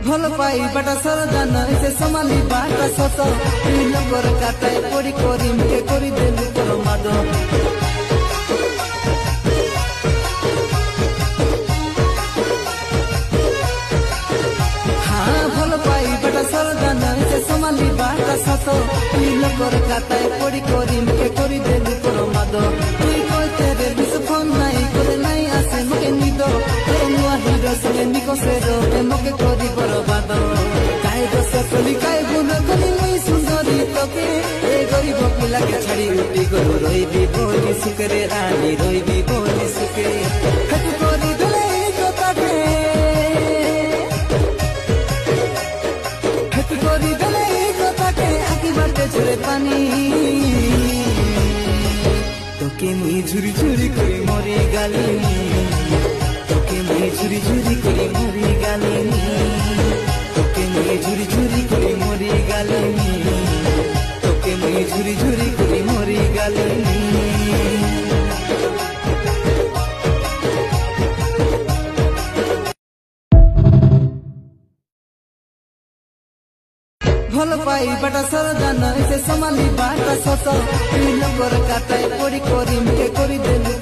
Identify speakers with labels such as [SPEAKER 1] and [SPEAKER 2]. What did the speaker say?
[SPEAKER 1] भल पाई बाटा सरदान ऐसे समाली बाटा सत लोकर काटाए पड़ी करीम के करी देलु तोर माद हाँ भल पाई बाटा सरदान ऐसे समाली बाटा सत लोकर काटाए पड़ी करीम के करी देलु तोर माद तुई कहते रे बिस फोन नाई करे नाई आसे मके निदो नुआ हिरो संगे निको सेरो मके करी बरबाद काय गस कली काय गुण कली मुई सुंदरी तके ए गरीब पिला के छाड़ी उठी गरु रोइबी बोली सुकरे रानी रोइबी बोली सुके खट करी दले कताके खट करी दले कताके आकी बाटे झरे पानी तोके मुई झुरी झुरी करी मरी गाली तोके मुई झुरी झुरी करी मरी गाली तोके मुई झुरी झुरी करी मरी गाली तोके मुई झुरी झुरी करी मरी गाली भल पाई बाटा सरदान ऐसे समाली बाटा सत लोकर काटाए पड़ी करीम के करी देलु